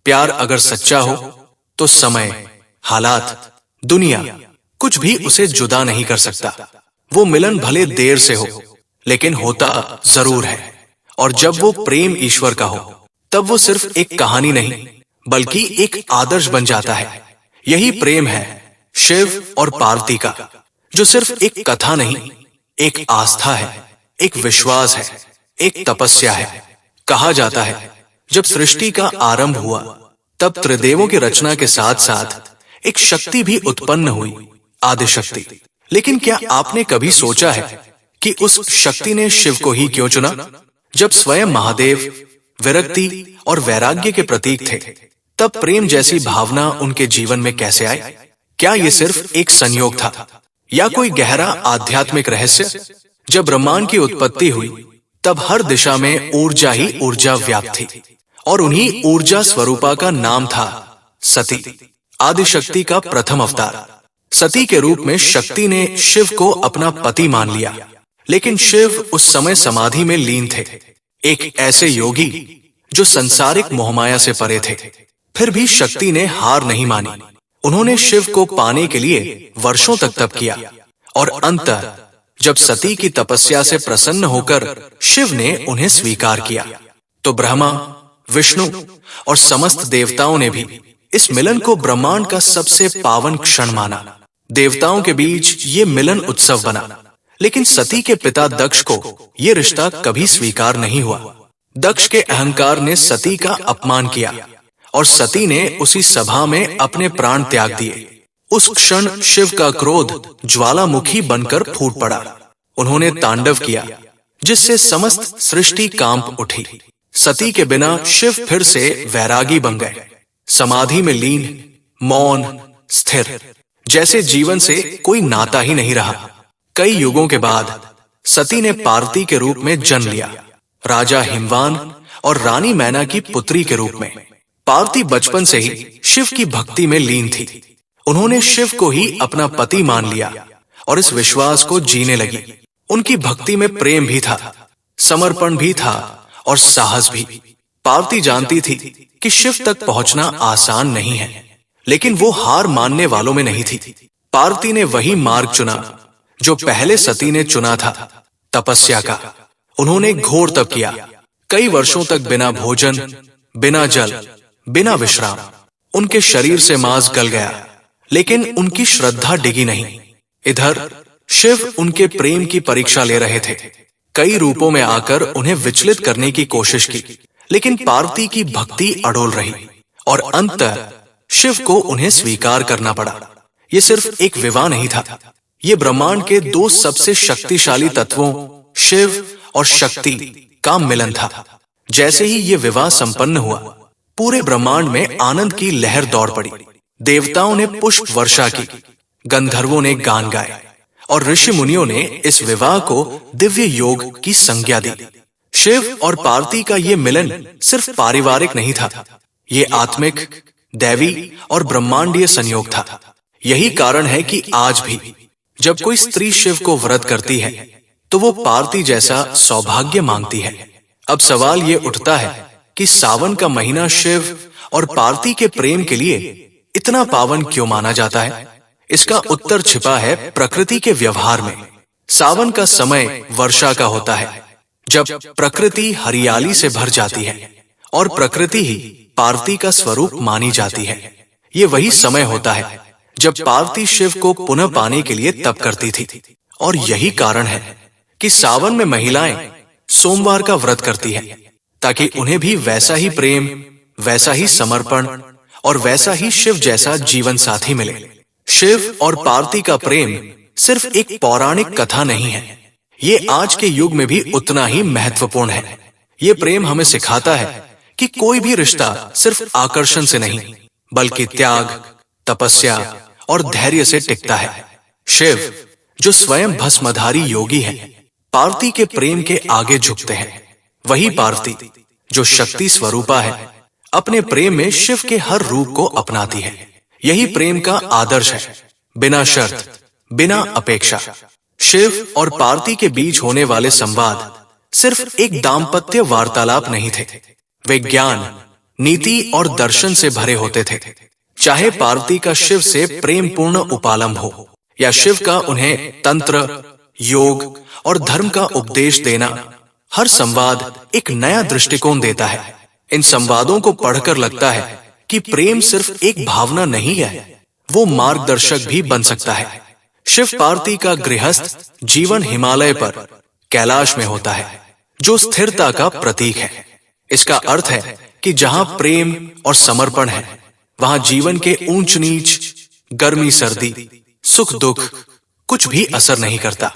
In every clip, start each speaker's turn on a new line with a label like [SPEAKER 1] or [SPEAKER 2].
[SPEAKER 1] प्यार अगर सच्चा हो तो समय, हालात, दुनिया कुछ भी उसे जुदा नहीं कर सकता। वो मिलन भले देर से हो, लेकिन होता जरूर है। और जब वो प्रेम ईश्वर का हो, तब वो सिर्फ एक कहानी नहीं, बल्कि एक आदर्श बन जाता है। यही प्रेम है शिव और पार्वती का, जो सिर्फ एक कथा नहीं, एक आस्था है, एक विश्वास है, एक तपस्या है। कहा जाता है जब सृष्टि का आरंभ हुआ, तब त्रिदेवों की रचना के साथ साथ एक शक्ति भी उत्पन्न हुई, आदिशक्ति। लेकिन क्या आपने कभी सोचा है कि उस शक्ति ने शिव को ही क्यों चुना? जब स्वयं महादेव विरक्ति और वैराग्य के प्रतीक थे, तब प्रेम जैसी भावना उनके जीवन में कैसे आई? क्या ये सिर्फ एक संयोग था या कोई गहरा आध्यात्मिक रहस्य? जब ब्रह्मांड की उत्पत्ति हुई, तब हर दिशा में ऊर्जा ही ऊर्जा व्याप्त थी, और उन्हीं ऊर्जा स्वरूपा का नाम था सती, आदिशक्ति का प्रथम अवतार। सती के रूप में शक्ति ने शिव को अपना पति मान लिया, लेकिन शिव उस समय समाधि में लीन थे, एक ऐसे योगी जो संसारिक मोहमाया से परे थे। फिर भी शक्ति ने हार नहीं मानी। उन्होंने शिव को पाने के लिए वर्षों तक तप किया, और अंततः जब सती की तपस्या से प्रसन्न होकर शिव ने उन्हें स्वीकार किया, तो ब्रह्मा, विष्णु और समस्त देवताओं ने भी इस मिलन को ब्रह्मांड का सबसे पावन क्षण माना। देवताओं के बीच ये मिलन उत्सव बना, लेकिन सती के पिता दक्ष को ये रिश्ता कभी स्वीकार नहीं हुआ। दक्ष के अहंकार ने सती का अपमान किया, और सती ने उसी सभा में अपने प्राण त्याग दिए। उस क्षण शिव का क्रोध ज्वालामुखी बनकर फूट पड़ा। उन्होंने तांडव किया, जिससे समस्त सृष्टि कांप उठी। सती के बिना शिव फिर से वैरागी बन गए, समाधि में लीन, मौन, स्थिर, जैसे जीवन से कोई नाता ही नहीं रहा। कई युगों के बाद सती ने पार्वती के रूप में जन्म लिया, राजा हिमवान और रानी मैना की पुत्री के रूप में। पार्वती बचपन से ही शिव की भक्ति में लीन थी। उन्होंने शिव को ही अपना पति मान लिया और इस विश्वास को जीने लगी। उनकी भक्ति में प्रेम भी था, समर्पण भी था और साहस भी। पार्वती जानती थी कि शिव तक पहुंचना आसान नहीं है, लेकिन वो हार मानने वालों में नहीं थी। पार्वती ने वही मार्ग चुना जो पहले सती ने चुना था, तपस्या का। उन्होंने घोर तप किया, कई वर्षों तक बिना भोजन, बिना जल, बिना विश्राम। उनके शरीर से मांस गल गया, लेकिन उनकी श्रद्धा डिगी नहीं। इधर शिव उनके प्रेम की परीक्षा ले रहे थे। कई रूपों में आकर उन्हें विचलित करने की कोशिश की, लेकिन पार्वती की भक्ति अड़ोल रही, और अंततः शिव को उन्हें स्वीकार करना पड़ा। ये सिर्फ एक विवाह नहीं था, ये ब्रह्मांड के दो सबसे शक्तिशाली तत्वों शिव और शक्ति का मिलन था। जैसे ही ये विवाह संपन्न हुआ, पूरे ब्रह्मांड में आनंद की लहर दौड़ पड़ी। देवताओं ने पुष्प वर्षा की, गंधर्वों ने गान गाए, और ऋषि मुनियों ने इस विवाह को दिव्य योग की संज्ञा दी। शिव और पार्वती का ये मिलन सिर्फ पारिवारिक नहीं था, ये आत्मिक, दैवी और ब्रह्मांडीय संयोग था। यही कारण है कि आज भी जब कोई स्त्री शिव को व्रत करती है, तो वो पार्वती जैसा सौभाग्य मांगती है। अब सवाल ये उठता है कि सावन का महीना शिव और पार्वती के प्रेम के लिए इतना पावन क्यों माना जाता है? इसका उत्तर छिपा है प्रकृति के व्यवहार में। सावन का समय वर्षा का होता है, जब प्रकृति हरियाली से भर जाती है, और प्रकृति ही पार्वती का स्वरूप मानी जाती है। ये वही समय होता है जब पार्वती शिव को पुनः पाने के लिए तप करती थी, और यही कारण है कि सावन में महिलाएं सोमवार का व्रत करती हैं, ताकि उन्हें भी वैसा ही प्रेम, वैसा ही समर्पण और वैसा ही शिव जैसा जीवन साथी मिले। शिव और पार्वती का प्रेम सिर्फ एक पौराणिक कथा नहीं है, ये आज के युग में भी उतना ही महत्वपूर्ण है। ये प्रेम हमें सिखाता है कि कोई भी रिश्ता सिर्फ आकर्षण से नहीं, बल्कि त्याग, तपस्या और धैर्य से टिकता है। शिव, जो स्वयं भस्मधारी योगी हैं, पार्वती के प्रेम के आगे झुकते हैं। वही पार्वती, जो शक्ति स्वरूपा है, अपने प्रेम में शिव के हर रूप को अपनाती है। यही प्रेम का आदर्श है, बिना शर्त, बिना अपेक्षा। शिव और पार्वती के बीच होने वाले संवाद सिर्फ एक दाम्पत्य वार्तालाप नहीं थे, वे ज्ञान, नीति और दर्शन से भरे होते थे। चाहे पार्वती का शिव से प्रेम पूर्ण उपालंब हो या शिव का उन्हें तंत्र, योग और धर्म का उपदेश देना, हर संवाद एक नया दृष्टिकोण देता है। इन संवादों को पढ़कर लगता है कि प्रेम सिर्फ एक भावना नहीं है, वो मार्गदर्शक भी बन सकता है। शिव पार्वती का गृहस्थ जीवन हिमालय पर, कैलाश में होता है, जो स्थिरता का प्रतीक है। इसका अर्थ है कि जहां प्रेम और समर्पण है, वहां जीवन के ऊंच नीच, गर्मी सर्दी, सुख दुख कुछ भी असर नहीं करता।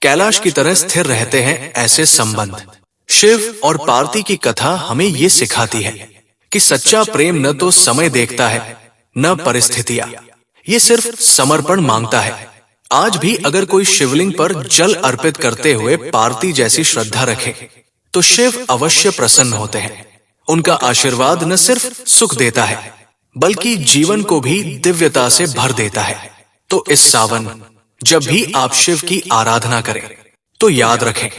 [SPEAKER 1] कैलाश की तरह स्थिर रहते हैं ऐसे संबंध। शिव और पार्वती की कथा हमें ये सिखाती है कि सच्चा प्रेम न तो समय देखता है, न परिस्थितियां, ये सिर्फ समर्पण मांगता है। आज भी अगर कोई शिवलिंग पर जल अर्पित करते हुए पार्वती जैसी श्रद्धा रखे, तो शिव अवश्य प्रसन्न होते हैं। उनका आशीर्वाद न सिर्फ सुख देता है, बल्कि जीवन को भी दिव्यता से भर देता है। तो इस सावन जब भी आप शिव की आराधना करें, तो याद रखें,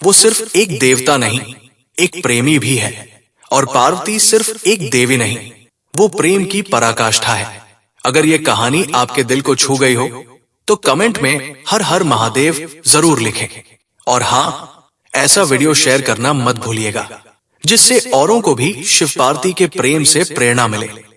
[SPEAKER 1] वो सिर्फ एक देवता नहीं, एक प्रेमी भी है। और पार्वती सिर्फ एक देवी नहीं, वो प्रेम की पराकाष्ठा है। अगर ये कहानी आपके दिल को छू गई हो, तो कमेंट में हर हर महादेव जरूर लिखें। और हाँ, ऐसा वीडियो शेयर करना मत भूलिएगा, जिससे औरों को भी शिव पार्वती के प्रेम से प्रेरणा मिले।